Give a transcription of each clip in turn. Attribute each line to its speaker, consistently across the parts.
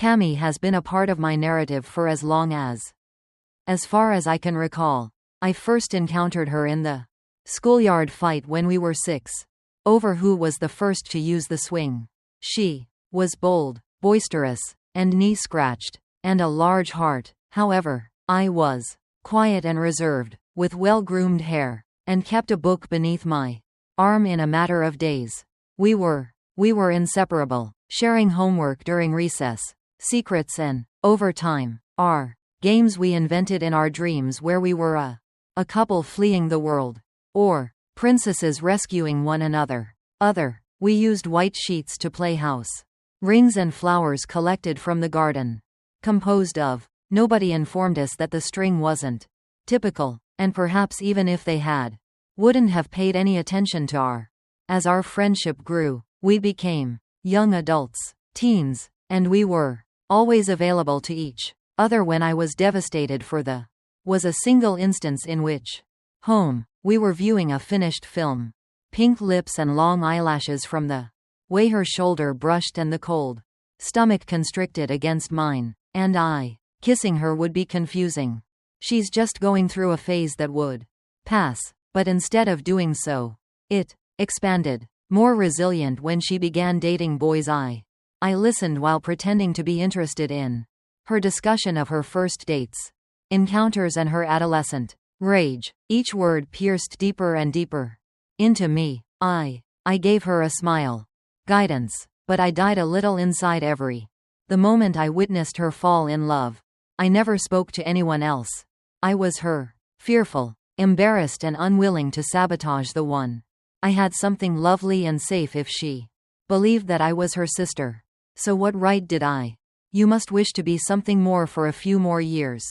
Speaker 1: Cammy has been a part of my narrative for as long as far as I can recall. I first encountered her in the schoolyard fight when we were 6. Over who was the first to use the swing. She was bold, boisterous, and knee-scratched, and a large heart. However, I was quiet and reserved, with well-groomed hair, and kept a book beneath my arm in a matter of days. We were inseparable, sharing homework during recess, secrets and, over time, our games we invented in our dreams where we were a couple fleeing the world, or princesses rescuing one another. We used white sheets to play house. Rings and flowers collected from the garden. Composed of. Nobody informed us that the string wasn't typical, and perhaps even if they had, wouldn't have paid any attention to our. As our friendship grew, we became young adults, teens, and we were always available to each other when I was devastated for the. Was a single instance in which we were viewing a finished film. Pink lips and long eyelashes from the way her shoulder brushed and the cold stomach constricted against mine, and kissing her would be confusing. She's just going through a phase that would pass, but instead of doing so, it expanded. More resilient when she began dating boys. I listened while pretending to be interested in her discussion of her first dates, encounters and her adolescent rage. Each word pierced deeper and deeper into me. I gave her a smile, guidance, but I died a little inside the moment I witnessed her fall in love. I never spoke to anyone else. I was her, fearful, embarrassed and unwilling to sabotage the one. I had something lovely and safe if she believed that I was her sister. So what right did I? You must wish to be something more for a few more years.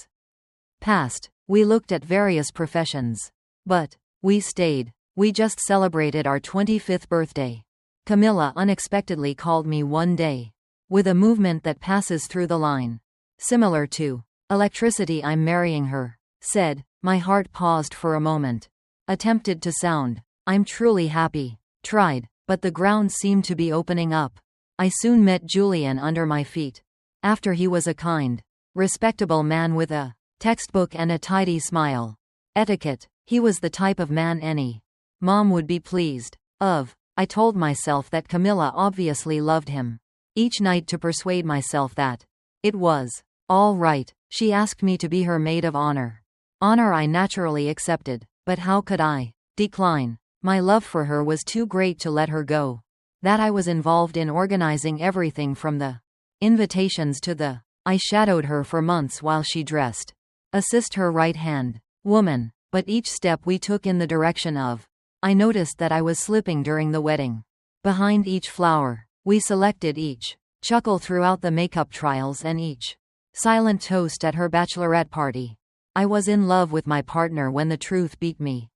Speaker 1: Past, we looked at various professions. But we stayed. We just celebrated our 25th birthday. Camila unexpectedly called me one day. With a movement that passes through the line. Similar to electricity. I'm marrying her. Said. My heart paused for a moment. Attempted to sound. I'm truly happy. Tried, but the ground seemed to be opening up. I soon met Julian under my feet. After he was a kind, respectable man with a textbook and a tidy smile. Etiquette. He was the type of man any mom would be pleased of. I told myself that Camila obviously loved him. Each night to persuade myself that it was all right. She asked me to be her maid of honor. Honor I naturally accepted, but how could I decline? My love for her was too great to let her go. That I was involved in organizing everything from the invitations to the. I shadowed her for months while she dressed. Assist her right-hand woman, but each step we took in the direction of. I noticed that I was slipping during the wedding. Behind each flower, we selected each chuckle throughout the makeup trials and each silent toast at her bachelorette party. I was in love with my partner when the truth beat me.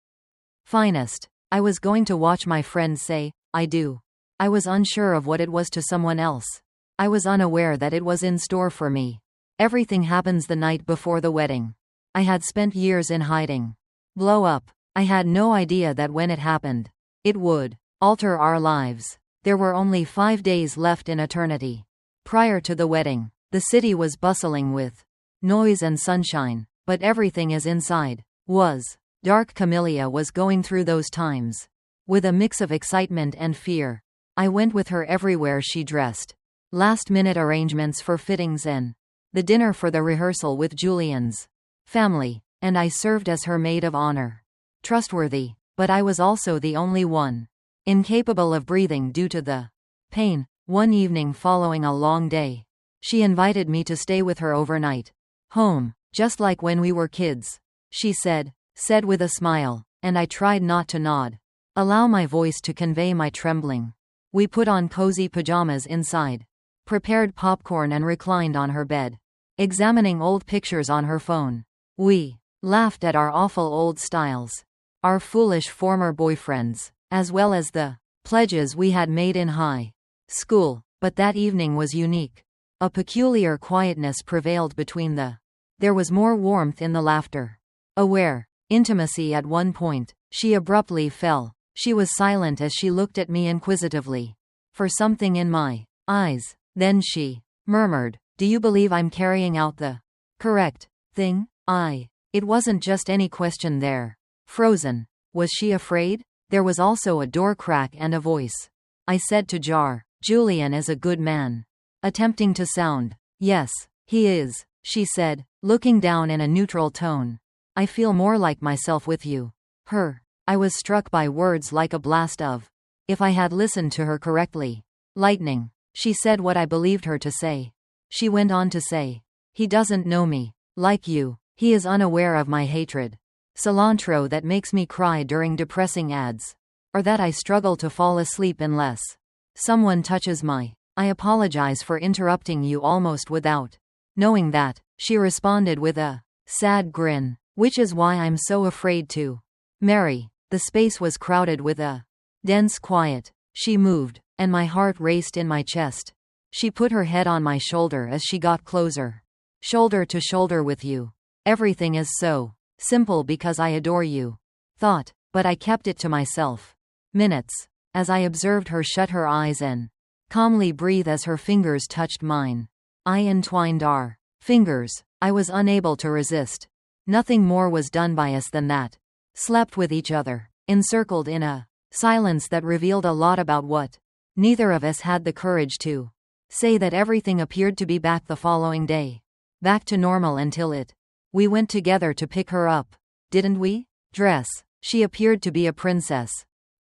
Speaker 1: Finest. I was going to watch my friends say, I do. I was unsure of what it was to someone else. I was unaware that it was in store for me. Everything happens the night before the wedding. I had spent years in hiding. Blow up. I had no idea that when it happened, it would alter our lives. There were only 5 days left in eternity. Prior to the wedding, the city was bustling with noise and sunshine, but everything is inside was dark. Camila was going through those times with a mix of excitement and fear. I went with her everywhere she dressed. Last-minute arrangements for fittings and the dinner for the rehearsal with Julian's family, and I served as her maid of honor. Trustworthy, but I was also the only one incapable of breathing due to the pain. One evening following a long day, she invited me to stay with her overnight. Home, just like when we were kids, she said with a smile, and I tried not to nod. Allow my voice to convey my trembling. We put on cozy pajamas inside, prepared popcorn and reclined on her bed, examining old pictures on her phone. We laughed at our awful old styles, our foolish former boyfriends, as well as the pledges we had made in high school. But that evening was unique. A peculiar quietness prevailed between the. There was more warmth in the laughter. Aware. Intimacy. At one point, she abruptly fell. She was silent as she looked at me inquisitively. For something in my eyes. Then she murmured, Do you believe I'm carrying out the correct thing? It wasn't just any question there. Frozen. Was she afraid? There was also a door crack and a voice. I said to Jar, Julian is a good man. Attempting to sound. Yes, he is, she said, looking down in a neutral tone. I feel more like myself with you. Her. I was struck by words like a blast of. If I had listened to her correctly. Lightning. She said what I believed her to say. She went on to say. He doesn't know me. Like you. He is unaware of my hatred. Cilantro that makes me cry during depressing ads. Or that I struggle to fall asleep unless someone touches my. I apologize for interrupting you almost without knowing that, she responded with a sad grin, which is why I'm so afraid to marry. The space was crowded with a dense quiet. She moved, and my heart raced in my chest. She put her head on my shoulder as she got closer. Shoulder to shoulder with you. Everything is so simple because I adore you. Thought, but I kept it to myself. Minutes. As I observed her shut her eyes and calmly breathe as her fingers touched mine. I entwined our fingers. I was unable to resist. Nothing more was done by us than that. Slept with each other, encircled in a silence that revealed a lot about what neither of us had the courage to say. That everything appeared to be back the following day. Back to normal until it. We went together to pick her up. Didn't we? Dress. She appeared to be a princess.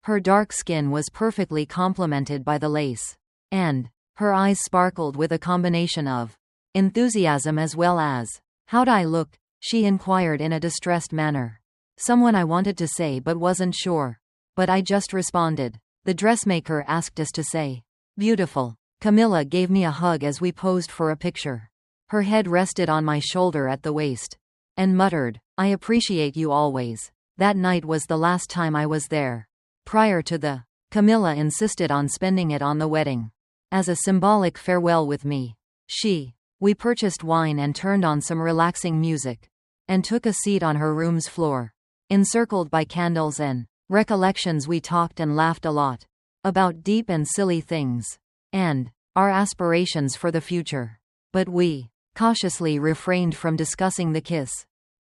Speaker 1: Her dark skin was perfectly complemented by the lace. And her eyes sparkled with a combination of enthusiasm as well as, how'd I look? She inquired in a distressed manner. Someone I wanted to say but wasn't sure. But I just responded. The dressmaker asked us to say, beautiful. Camila gave me a hug as we posed for a picture. Her head rested on my shoulder at the waist. And muttered, I appreciate you always. That night was the last time I was there. Prior to the. Camila insisted on spending it on the wedding. As a symbolic farewell with me. We purchased wine and turned on some relaxing music. And took a seat on her room's floor. Encircled by candles and recollections, we talked and laughed a lot. About deep and silly things. And our aspirations for the future. But we cautiously refrained from discussing the kiss.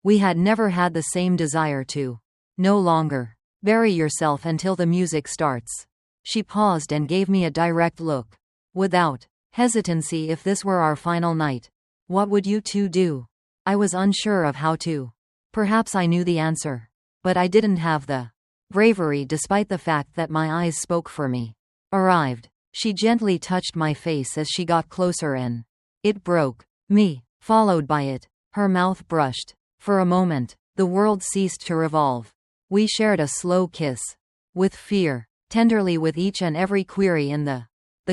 Speaker 1: We had never had the same desire to. No longer. Bury yourself until the music starts. She paused and gave me a direct look. Without hesitancy. If this were our final night, what would you two do? I was unsure of how to. Perhaps I knew the answer. But I didn't have the bravery despite the fact that my eyes spoke for me. Arrived. She gently touched my face as she got closer and it broke me, followed by it. Her mouth brushed. For a moment, the world ceased to revolve. We shared a slow kiss. With fear, tenderly with each and every query in the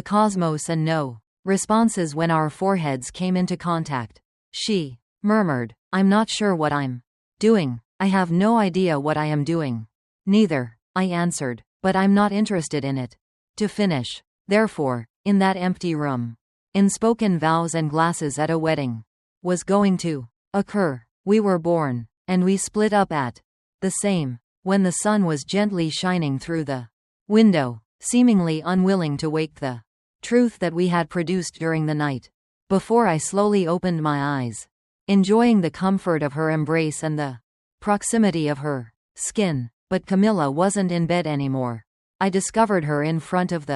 Speaker 1: cosmos and no responses when our foreheads came into contact. She murmured, I'm not sure what I'm doing. I have no idea what I am doing. Neither, I answered, but I'm not interested in it. To finish, therefore, in that empty room, unspoken vows and glasses at a wedding was going to occur. We were born, and we split up at the same, when the sun was gently shining through the window, seemingly unwilling to wake the truth that we had produced during the night. Before I slowly opened my eyes, enjoying the comfort of her embrace and the proximity of her skin, but Camila wasn't in bed anymore. I discovered her in front of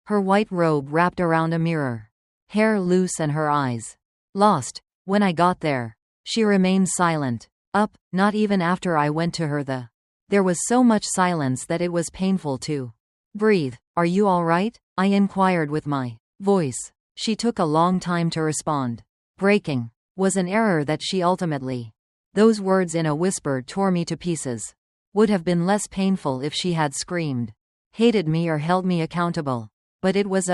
Speaker 1: her white robe wrapped around a mirror, hair loose and her eyes lost. When I got there, she remained silent. Not even after I went to her. There was so much silence that it was painful to breathe. Are you all right? I inquired with my voice. She took a long time to respond. Breaking was an error that she ultimately. Those words in a whisper tore me to pieces. Would have been less painful if she had screamed, hated me or held me accountable. But it was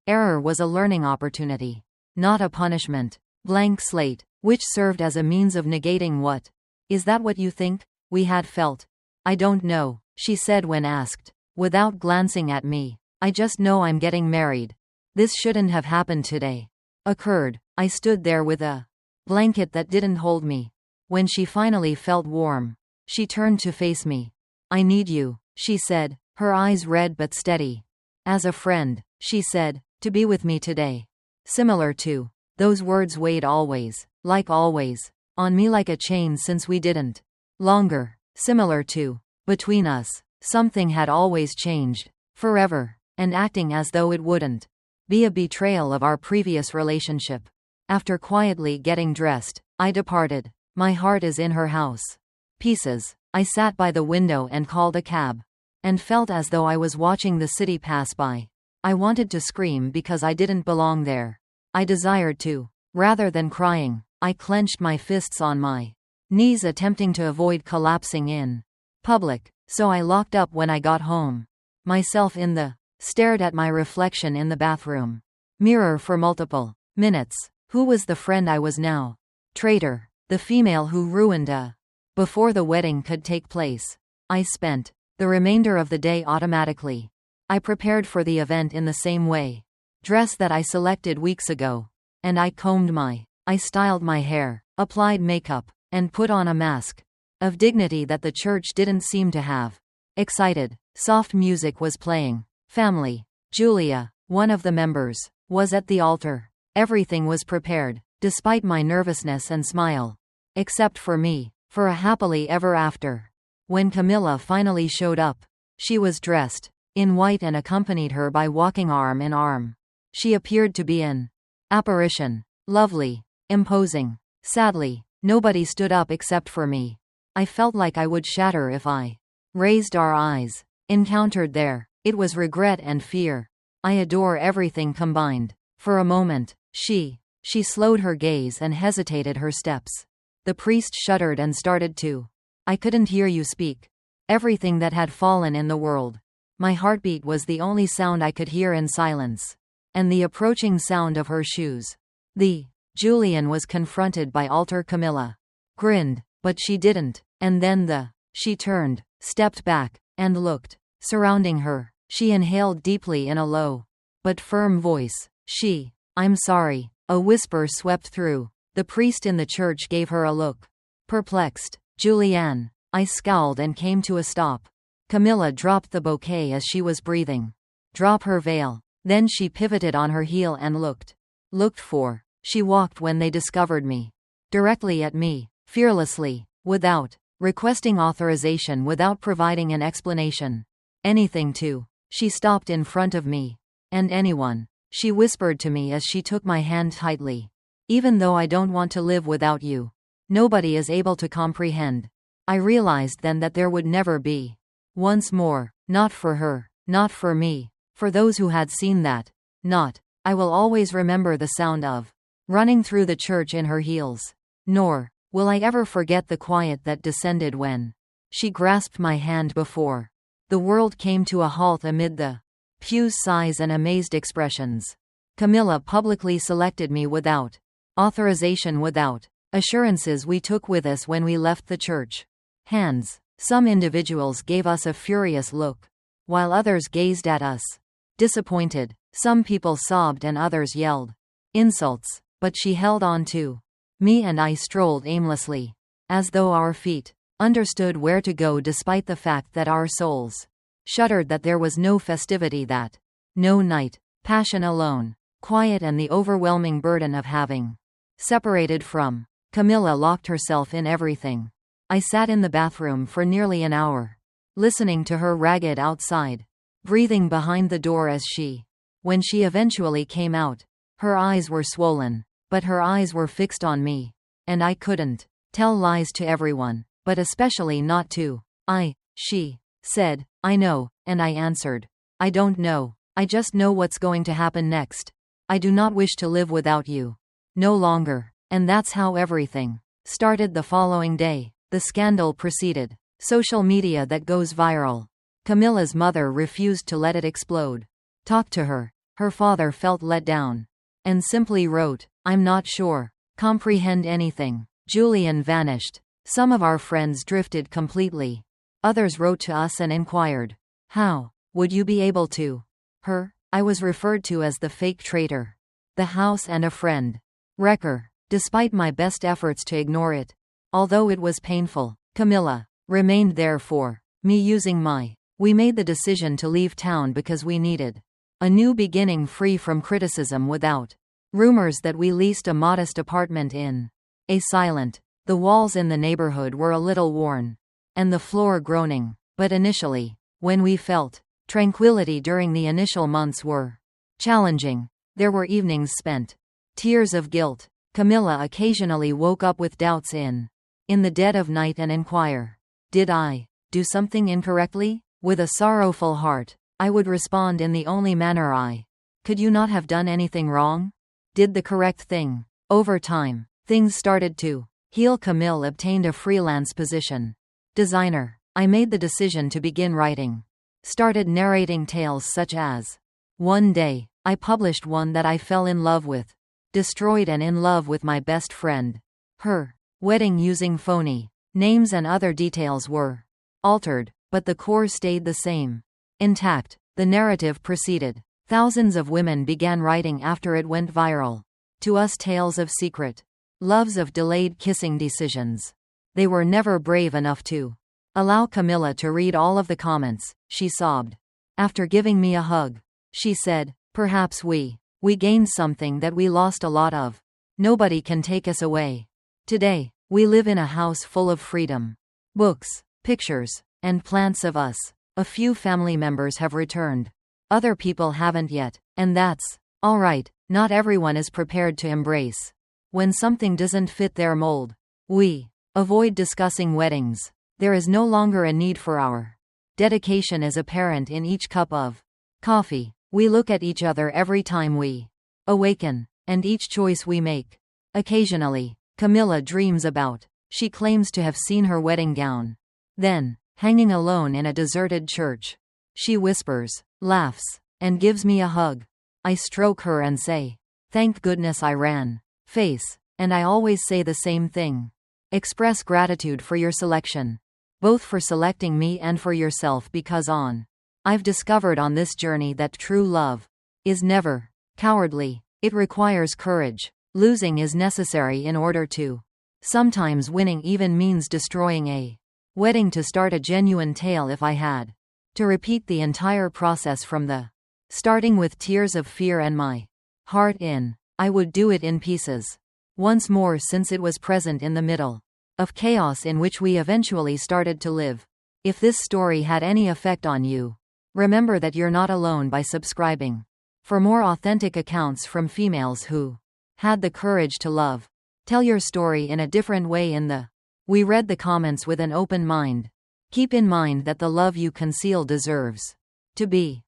Speaker 1: error was a learning opportunity, not a punishment. Blank slate, which served as a means of negating what. Is that what you think we had felt? I don't know, she said when asked, without glancing at me. I just know I'm getting married. This shouldn't have happened today. Occurred. I stood there with a blanket that didn't hold me. When she finally felt warm, she turned to face me. I need you, she said, her eyes red but steady. As a friend, she said, to be with me today. Similar to Those words weighed always, on me like a chain since we didn't longer, similar to, between us, something had always changed, forever, and acting as though it wouldn't be a betrayal of our previous relationship. After quietly getting dressed, I departed. My heart is in her house. Pieces. I sat by the window and called a cab. And felt as though I was watching the city pass by. I wanted to scream because I didn't belong there. I desired to. Rather than crying, I clenched my fists on my knees, attempting to avoid collapsing in public, so I locked up when I got home. Myself in the stared at my reflection in the bathroom mirror for multiple minutes. Who was the friend I was now? Traitor. The female who ruined before the wedding could take place. I spent the remainder of the day automatically. I prepared for the event in the same way. Dress that I selected weeks ago. And I styled my hair, applied makeup, and put on a mask of dignity that the church didn't seem to have. Excited. Soft music was playing. Family. Julia, one of the members, was at the altar. Everything was prepared, despite my nervousness and smile. Except for me, for a happily ever after. When Camila finally showed up, she was dressed in white and accompanied her by walking arm in arm. She appeared to be an apparition. Lovely. Imposing. Sadly, nobody stood up except for me. I felt like I would shatter if I raised our eyes. Encountered there. It was regret and fear. I adore everything combined. For a moment, she slowed her gaze and hesitated her steps. The priest shuddered and started to. I couldn't hear you speak. Everything that had fallen in the world. My heartbeat was the only sound I could hear in silence. And the approaching sound of her shoes. Julian was confronted by altar. Camila grinned, but she didn't. And then she turned, stepped back, and looked. Surrounding her, she inhaled deeply in a low but firm voice. I'm sorry. A whisper swept through. The priest in the church gave her a look. Perplexed. Julianne. I scowled and came to a stop. Camila dropped the bouquet as she was breathing. Drop her veil. Then she pivoted on her heel and looked. She walked when they discovered me. Directly at me. Fearlessly. Without requesting authorization, without providing an explanation. Anything to. She stopped in front of me. And anyone. She whispered to me as she took my hand tightly. Even though I don't want to live without you. Nobody is able to comprehend. I realized then that there would never be. Once more. Not for her. Not for me. For those who had seen that. Not. I will always remember the sound of running through the church in her heels. Nor will I ever forget the quiet that descended when she grasped my hand before the world came to a halt amid the pew's sighs and amazed expressions. Camila publicly selected me without authorization, without assurances we took with us when we left the church. Hands. Some individuals gave us a furious look, while others gazed at us disappointed. Some people sobbed and others yelled insults, but she held on to me and I strolled aimlessly, as though our feet understood where to go, despite the fact that our souls shuddered that there was no festivity, that no night, passion alone, quiet, and the overwhelming burden of having separated from. Camila locked herself in everything. I sat in the bathroom for nearly an hour, listening to her ragged outside, breathing behind the door as when she eventually came out, her eyes were swollen, but her eyes were fixed on me, and I couldn't tell lies to everyone, but especially not to she said, I know, and I answered, I don't know. I just know what's going to happen next. I do not wish to live without you. No longer. And that's how everything started the following day. The scandal proceeded. Social media that goes viral. Camila's mother refused to let it explode. Talked to her. Her father felt let down. And simply wrote, I'm not sure. Comprehend anything. Julian vanished. Some of our friends drifted completely. Others wrote to us and inquired, how would you be able to? Her? I was referred to as the fake traitor. The house and a friend. Wrecker. Despite my best efforts to ignore it. Although it was painful, Camila remained there for me, using my. We made the decision to leave town because we needed a new beginning, free from criticism, without Rumors that we leased a modest apartment in a silent. The walls in the neighborhood were a little worn, and the floor groaning. But initially, when we felt tranquility during the initial months were challenging. There were evenings spent. Tears of guilt. Camila occasionally woke up with doubts in the dead of night and inquire, "Did I do something incorrectly?" With a sorrowful heart, I would respond in the only manner I could. "You not have done anything wrong? Did the correct thing." Over time, things started to heal. Camille obtained a freelance position. Designer. I made the decision to begin writing. Started narrating tales such as, "One day, I published one that I fell in love with. Destroyed and in love with my best friend. Her wedding using phony names and other details were altered, but the core stayed the same. Intact. The narrative proceeded. Thousands of women began writing after it went viral. To us, tales of secret loves, of delayed kissing decisions. They were never brave enough to allow Camila to read all of the comments. She sobbed. After giving me a hug, she said, "Perhaps we gained something that we lost a lot of. Nobody can take us away. Today, we live in a house full of freedom. Books, pictures, and plants of us. A few family members have returned. Other people haven't yet, and that's all right. Not everyone is prepared to embrace when something doesn't fit their mold. We avoid discussing weddings. There is no longer a need for our dedication is apparent in each cup of coffee. We look at each other every time we awaken, and each choice we make. Occasionally, Camila dreams about. She claims to have seen her wedding gown. Then, hanging alone in a deserted church. She whispers, laughs, and gives me a hug. I stroke her and say, "Thank goodness I ran." Face. And I always say the same thing. Express gratitude for your selection. Both for selecting me and for yourself, because I've discovered on this journey that true love is never cowardly. It requires courage. Losing is necessary in order to. Sometimes winning even means destroying a wedding to start a genuine tale. If I had to repeat the entire process from the starting with tears of fear and my heart in, I would do it in pieces. Once more, since it was present in the middle of chaos in which we eventually started to live. If this story had any effect on you, remember that you're not alone by subscribing. For more authentic accounts from females who had the courage to love, tell your story in a different way in the. We read the comments with an open mind. Keep in mind that the love you conceal deserves to be